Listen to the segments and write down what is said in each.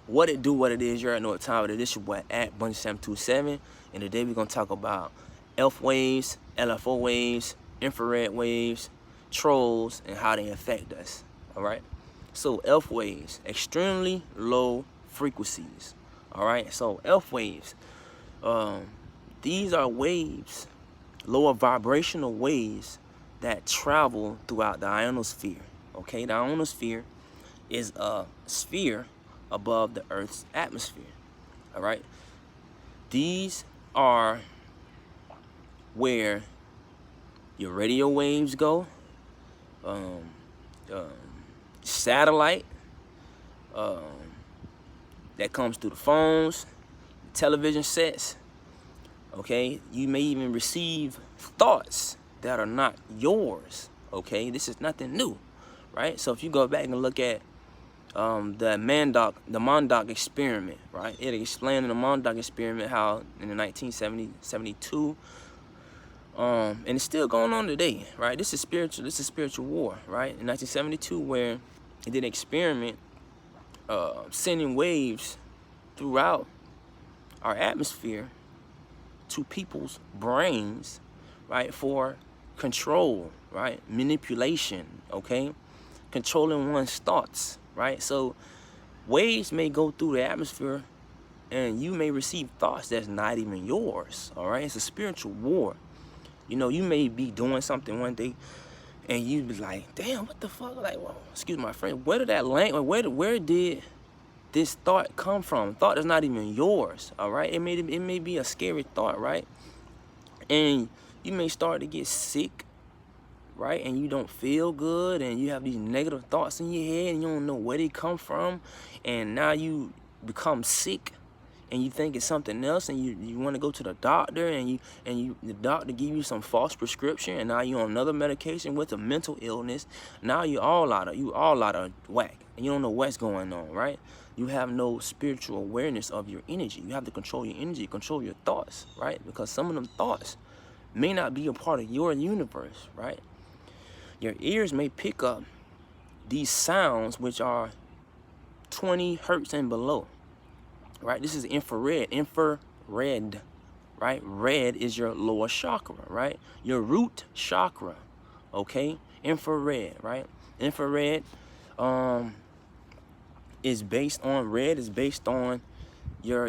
What it do, what it is, you already know what time it is. This your boy at Bunny727, and today we're gonna talk about ELF waves, LFO waves, infrared waves, trolls, and how they affect us. Alright? So ELF waves, extremely low frequencies. Alright, so ELF waves, these are waves, lower vibrational waves that travel throughout the ionosphere. Okay, the ionosphere is a sphere above the Earth's atmosphere. All right, these are where your radio waves go, um, satellite that comes through the phones, television sets. Okay, you may even receive thoughts that are not yours. Okay, this is nothing new, right? So if you go back and look at the Montauk experiment, right? It explained in the Montauk experiment how in the 1972, and it's still going on today, right? This is spiritual. This is spiritual war, right? In 1972, where it did an experiment, sending waves throughout our atmosphere to people's brains, right, for control, right, manipulation, okay, controlling one's thoughts, right? So waves may go through the atmosphere and you may receive thoughts that's not even yours. All right, it's a spiritual war. You know, you may be doing something one day and you be like, damn, what the fuck? Like, well, excuse my friend, where did that language, where did this thought come from? Thought that's not even yours. All right, it may be a scary thought, right? And you may start to get sick, right? And you don't feel good, and you have these negative thoughts in your head, and you don't know where they come from, and now you become sick, and you think it's something else, and you want to go to the doctor, and the doctor give you some false prescription, and now you're on another medication with a mental illness. Now you all out of whack, and you don't know what's going on, right? You have no spiritual awareness of your energy. You have to control your energy, control your thoughts, right? Because some of them thoughts may not be a part of your universe, right? Your ears may pick up these sounds which are 20 hertz and below, right? This is infrared, right? Red is your lower chakra, right? Your root chakra, okay? Infrared, right? Infrared is based on your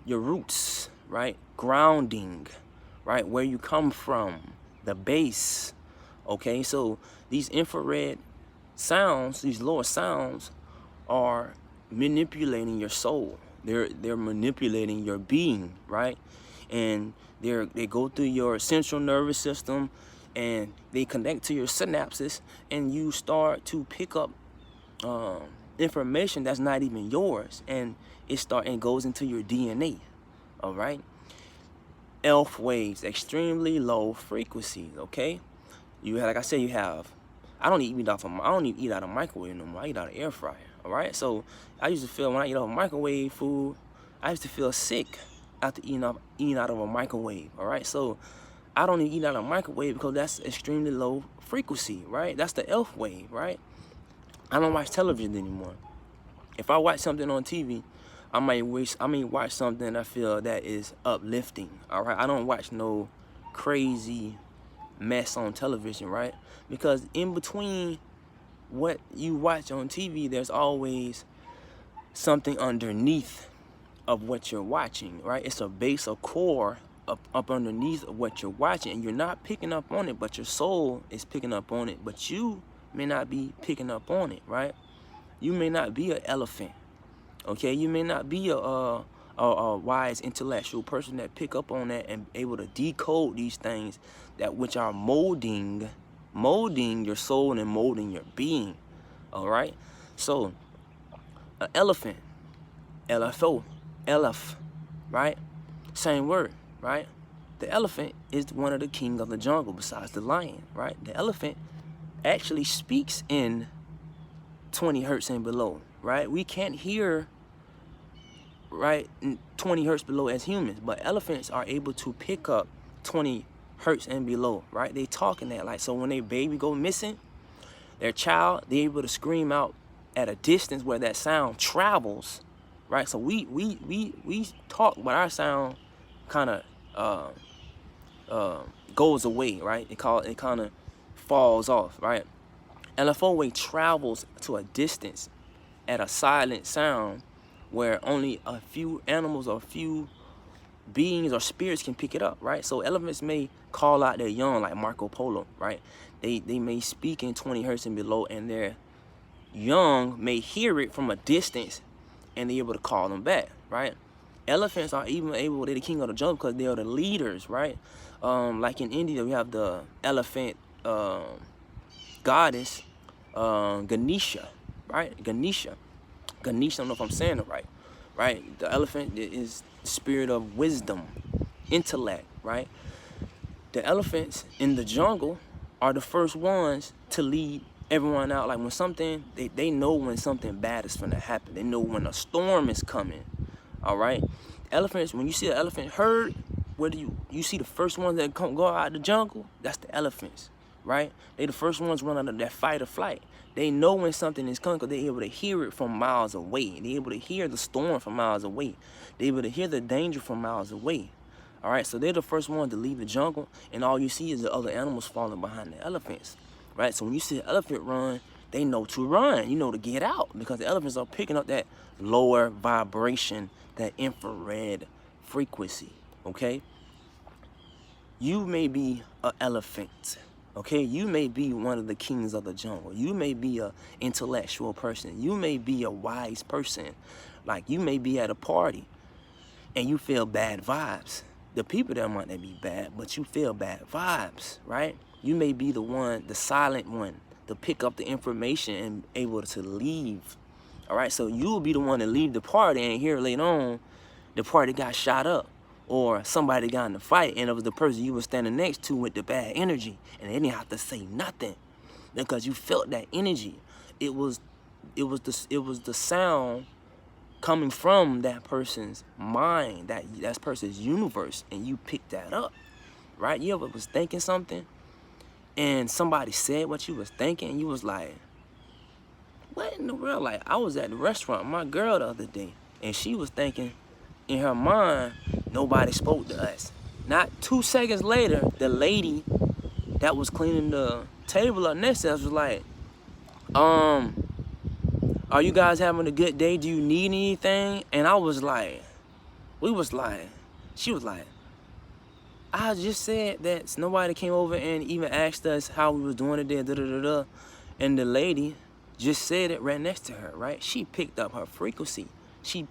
roots, right? Grounding, right? Where you come from, the base. Okay, so these infrared sounds, these lower sounds, are manipulating your soul. They're manipulating your being, right? And they go through your central nervous system, and they connect to your synapses, and you start to pick up information that's not even yours, and it goes into your DNA. All right. ELF waves, extremely low frequencies. Okay. You have, like I said, I don't even eat out of a microwave no more. I eat out of air fryer. All right. So I used to feel when I eat out of microwave food, I used to feel sick after eating out of a microwave. All right. So I don't even eat out of a microwave because that's extremely low frequency. Right. That's the ELF wave. Right. I don't watch television anymore. If I watch something on TV, I may watch something I feel that is uplifting. All right. I don't watch no crazy mess on television, right? Because in between what you watch on TV, there's always something underneath of what you're watching, right? It's a base, a core up underneath of what you're watching, and you're not picking up on it, but your soul is picking up on it, but you may not be picking up on it, right? You may not be an elephant, okay? You may not be a wise intellectual person that pick up on that and able to decode these things that which are molding your soul and molding your being. All right. So an elephant, LFO, elef, right? Same word, right? The elephant is one of the king of the jungle besides the lion, right? The elephant actually speaks in 20 hertz and below, right? We can't hear, right, 20 hertz below as humans, but elephants are able to pick up 20 hertz and below, right? They talking that, like, so when their baby go missing, their child, they're able to scream out at a distance where that sound travels, right? So we talk, but our sound kind of goes away, right? It kind of falls off, right? LFO wave travels to a distance at a silent sound where only a few animals or a few beings or spirits can pick it up, right? So elephants may call out their young like Marco Polo, right? They may speak in 20 hertz and below, and their young may hear it from a distance and they're able to call them back, right? Elephants are even able, they're the king of the jungle because they are the leaders, right? Like in India, we have the elephant goddess, Ganesha, right? Ganesha, I don't know if I'm saying it right, right? The elephant is the spirit of wisdom, intellect, right? The elephants in the jungle are the first ones to lead everyone out. Like when something, they know when something bad is gonna happen. They know when a storm is coming, all right? Elephants, when you see an elephant herd, where do you see the first ones that go out of the jungle? That's the elephants, right? They the first ones run out of that fight or flight. They know when something is coming because they're able to hear it from miles away. They're able to hear the storm from miles away. They're able to hear the danger from miles away. All right, so they're the first ones to leave the jungle, and all you see is the other animals falling behind the elephants, right? So when you see an elephant run, they know to run, you know, to get out, because the elephants are picking up that lower vibration, that infrared frequency, okay? You may be an elephant, okay? You may be one of the kings of the jungle. You may be an intellectual person. You may be a wise person. Like you may be at a party and you feel bad vibes. The people there might not be bad, but you feel bad vibes, right? You may be the one, the silent one, to pick up the information and able to leave, all right? So you'll be the one to leave the party, and here later on, the party got shot up, or somebody got in a fight, and it was the person you were standing next to with the bad energy, and they didn't have to say nothing because you felt that energy. It was the sound coming from that person's mind, that person's universe, and you picked that up, right? You ever was thinking something and somebody said what you was thinking and you was like, what in the world? Like I was at the restaurant with my girl the other day and she was thinking in her mind, nobody spoke to us. Not 2 seconds later, the lady that was cleaning the table up next to us was like, are you guys having a good day? Do you need anything? And I was like, she was like, I just said that nobody came over and even asked us how we was doing today, da-da-da-da. And the lady just said it right next to her, right? She picked up her frequency. She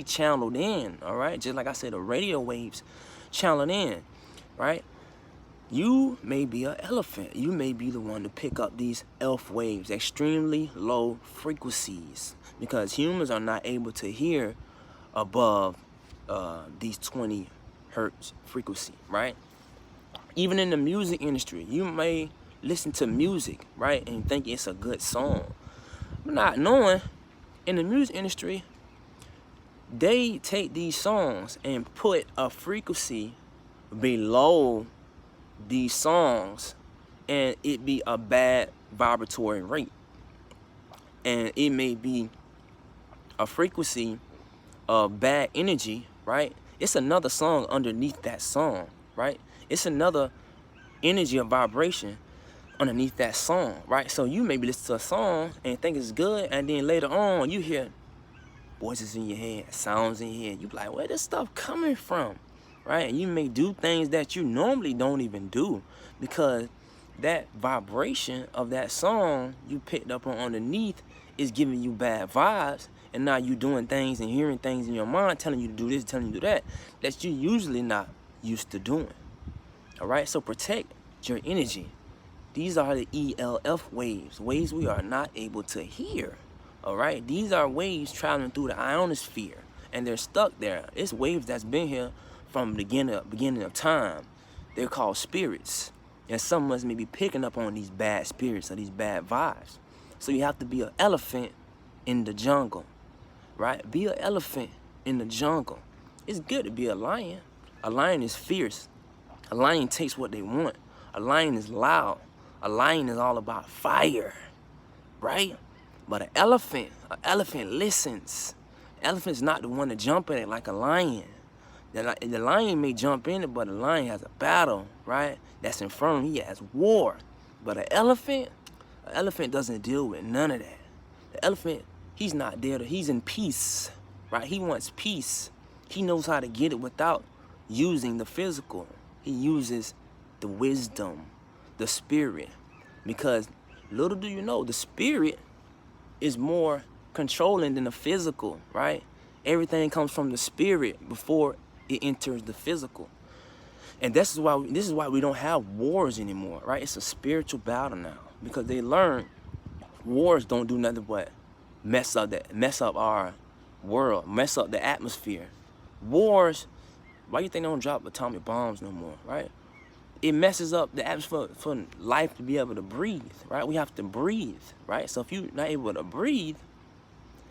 channeled in, all right? Just like I said, the radio waves channeled in, right? You may be an elephant. You may be the one to pick up these ELF waves, extremely low frequencies, because humans are not able to hear above these 20 hertz frequency, right? Even in the music industry, you may listen to music, right, and think it's a good song. But not knowing, in the music industry, they take these songs and put a frequency below these songs, and it be a bad vibratory rate, and it may be a frequency of bad energy, right? It's another song underneath that song, right? It's another energy or vibration underneath that song, right? So you maybe listen to a song and think it's good, and then later on you hear voices in your head, sounds in your head. You be like, where this stuff coming from? Right? And you may do things that you normally don't even do because that vibration of that song you picked up on underneath is giving you bad vibes, and now you doing things and hearing things in your mind telling you to do this, telling you to do that you're usually not used to doing. All right? So protect your energy. These are the ELF waves we are not able to hear. All right? These are waves traveling through the ionosphere, and they're stuck there. It's waves that's been here from the beginning of time. They're called spirits. And some of us may be picking up on these bad spirits or these bad vibes. So you have to be an elephant in the jungle, right? Be an elephant in the jungle. It's good to be a lion. A lion is fierce. A lion takes what they want. A lion is loud. A lion is all about fire, right? But an elephant listens. Elephant's not the one to jump in it like a lion. The lion may jump in it, but the lion has a battle, right? That's infernal. He has war. But an elephant doesn't deal with none of that. The elephant, he's not there. He's in peace, right? He wants peace. He knows how to get it without using the physical. He uses the wisdom, the spirit. Because little do you know, the spirit is more controlling than the physical, right? Everything comes from the spirit before it enters the physical. And this is why we don't have wars anymore, right? It's a spiritual battle now, because they learn wars don't do nothing but mess up our world, mess up the atmosphere. Wars, why you think they don't drop atomic bombs no more, right? It messes up the atmosphere for life to be able to breathe, right? We have to breathe, right? So if you're not able to breathe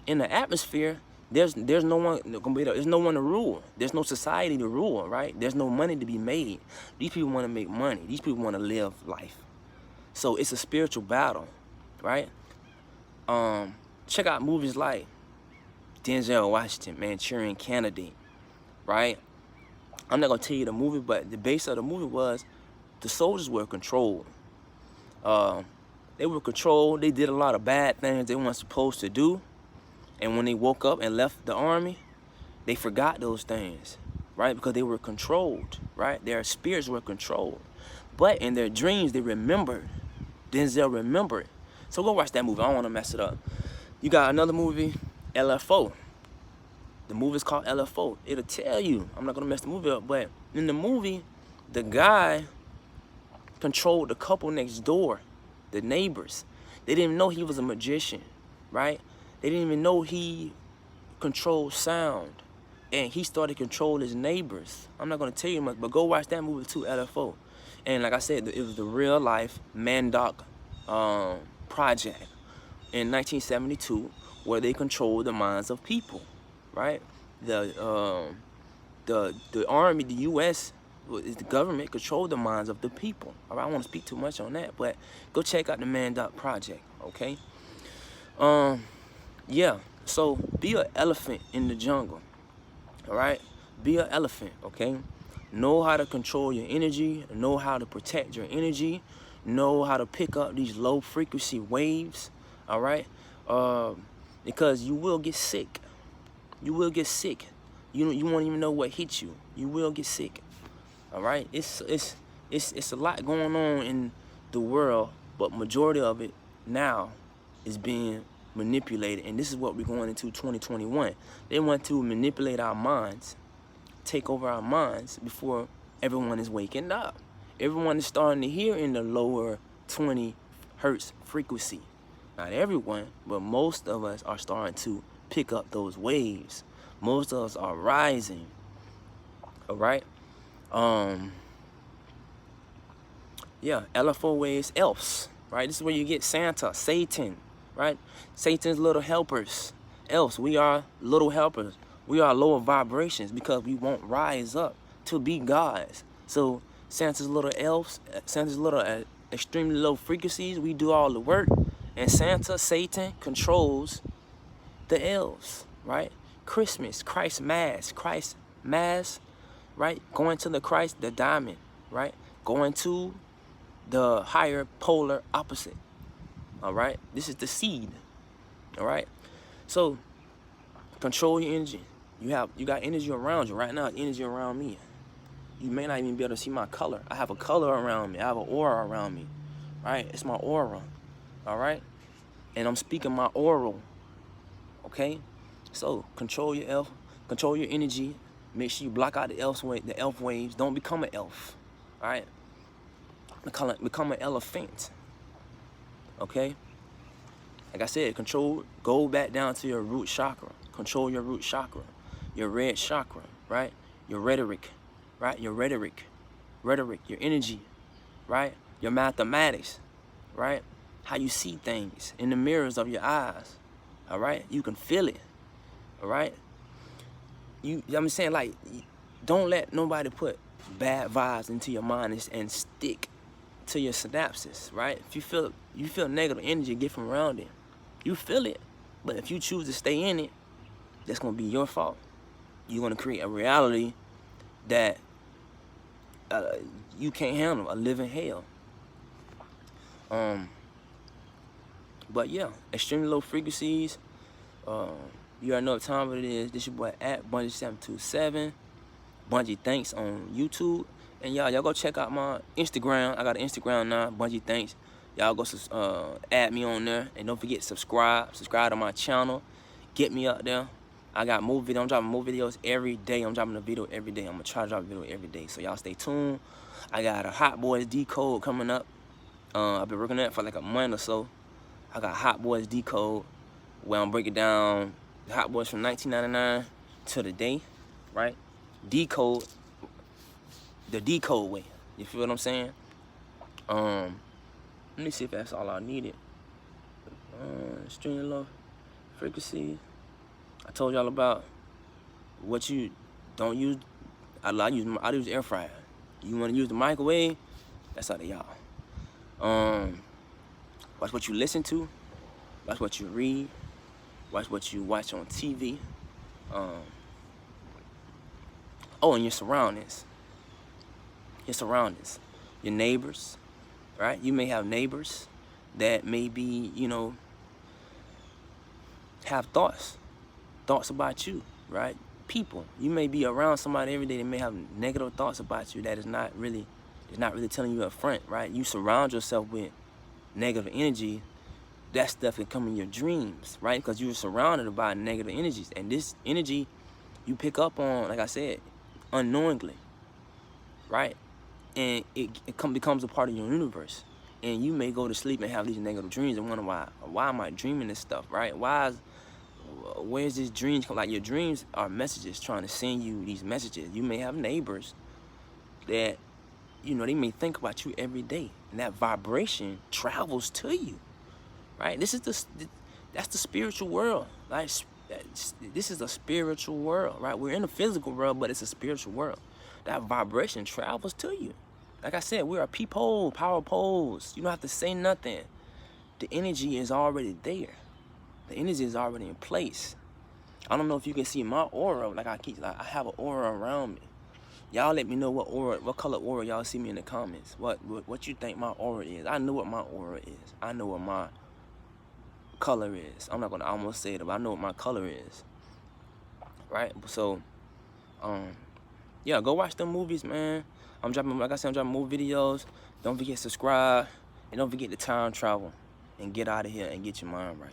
in the atmosphere, there's no one to rule. There's no society to rule, right? There's no money to be made. These people want to make money. These people want to live life. So it's a spiritual battle, right? Check out movies like Denzel Washington, Manchurian Candidate, right? I'm not gonna tell you the movie, but the base of the movie was the soldiers were controlled. They were controlled. They did a lot of bad things they weren't supposed to do. And when they woke up and left the army, they forgot those things, right? Because they were controlled, right? Their spirits were controlled. But in their dreams, they remembered. Denzel remembered. So go watch that movie. I don't want to mess it up. You got another movie, LFO. The movie's called LFO. It'll tell you. I'm not going to mess the movie up, but in the movie, the guy controlled the couple next door, the neighbors. They didn't know he was a magician, right? They didn't even know he controlled sound. And he started controlling his neighbors. I'm not going to tell you much, but go watch that movie too, LFO. And like I said, it was the real life Mandoc project in 1972 where they controlled the minds of people, right? The army, the U.S., the government controlled the minds of the people. All right, I don't want to speak too much on that, but go check out the Mandoc project, okay? Yeah, so be an elephant in the jungle, all right? Be an elephant, okay? Know how to control your energy, know how to protect your energy, know how to pick up these low frequency waves, all right? Because you will get sick. You will get sick. You won't even know what hit you. You will get sick, all right? It's a lot going on in the world, but majority of it now is being manipulated, and this is what we're going into 2021. They want to manipulate our minds, take over our minds before everyone is waking up. Everyone is starting to hear in the lower 20 hertz frequency. Not everyone, but most of us are starting to pick up those waves. Most of us are rising. All right. Yeah, LFO waves, elves, right? This is where you get Santa, Satan, right? Satan's little helpers, elves. We are little helpers. We are lower vibrations because we won't rise up to be gods. So Santa's little elves, Santa's little extremely low frequencies, we do all the work. And Santa, Satan, controls the elves, right? Christmas, Christ Mass, right? Going to the Christ, the diamond, right? Going to the higher polar opposite, all right? This is the seed, all right? So control your energy. You got energy around you. Right now, energy around me. You may not even be able to see my color. I have a color around me. I have an aura around me, right? It's my aura, all right? And I'm speaking my oral, okay? So control your energy. Make sure you block out the elf waves. Don't become an elf, all right? Become an elephant, okay? Like I said, go back down to your root chakra. Control your root chakra, your red chakra, right? Your rhetoric, right? Your your energy, right? Your mathematics, right? How you see things in the mirrors of your eyes, all right? You can feel it, all right? I'm saying, like, don't let nobody put bad vibes into your mind and stick to your synapses, right? If you feel negative energy, get from around it. You feel it, but if you choose to stay in it, that's gonna be your fault. You're gonna create a reality that you can't handle, a living hell. But yeah, extremely low frequencies. You already know what time it is. This your boy at Bungie727. Bungie Thanks on YouTube. And y'all go check out my Instagram. I got an Instagram now, Bungie Thanks. Y'all go add me on there. And don't forget subscribe. Subscribe to my channel. Get me up there. I got more videos. I'm dropping more videos every day. I'm dropping a video every day. I'm gonna try to drop a video every day. So y'all stay tuned. I got a Hot Boys Decode coming up. I've been working on that for like a month or so. I got Hot Boys Decode, where I'm breaking down the Hot Boys from 1999 to today, right? Decode, the decode way. You feel what I'm saying? Let me see if that's all I needed. Extremely low frequency. I told y'all about what you don't use. I use air fryer. You want to use the microwave? That's out of y'all. Watch what you listen to. Watch what you read. Watch what you watch on TV. Oh, and your surroundings. Your surroundings. Your neighbors, right? You may have neighbors that may be, you know, have thoughts about you, right? People. You may be around somebody every day that may have negative thoughts about you that is not really telling you up front, right? You surround yourself with negative energy. That stuff can come in your dreams, right? Because you're surrounded by negative energies. And this energy you pick up on, like I said, unknowingly, right? And it becomes a part of your universe. And you may go to sleep and have these negative dreams and wonder why am I dreaming this stuff, right? Where's this dreams come? Like, your dreams are messages trying to send you these messages. You may have neighbors that, you know, they may think about you every day, and that vibration travels to you, right? That's the spiritual world. Like, this is a spiritual world, right? We're in the physical world, but it's a spiritual world. That vibration travels to you. Like I said, we're a peephole, power poles. You don't have to say nothing. The energy is already there. The energy is already in place. I don't know if you can see my aura. Like, I have an aura around me. Y'all let me know what color aura y'all see me in the comments. What you think my aura is. I know what my aura is. I know what my color is. I'm not gonna almost say it, but I know what my color is. Right? So, yeah, go watch them movies, man. Like I said, I'm dropping more videos. Don't forget to subscribe. And don't forget to time travel. And get out of here and get your mind right.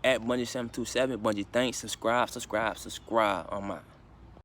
At Bungie727, Bungie Thanks. Subscribe. I'm out.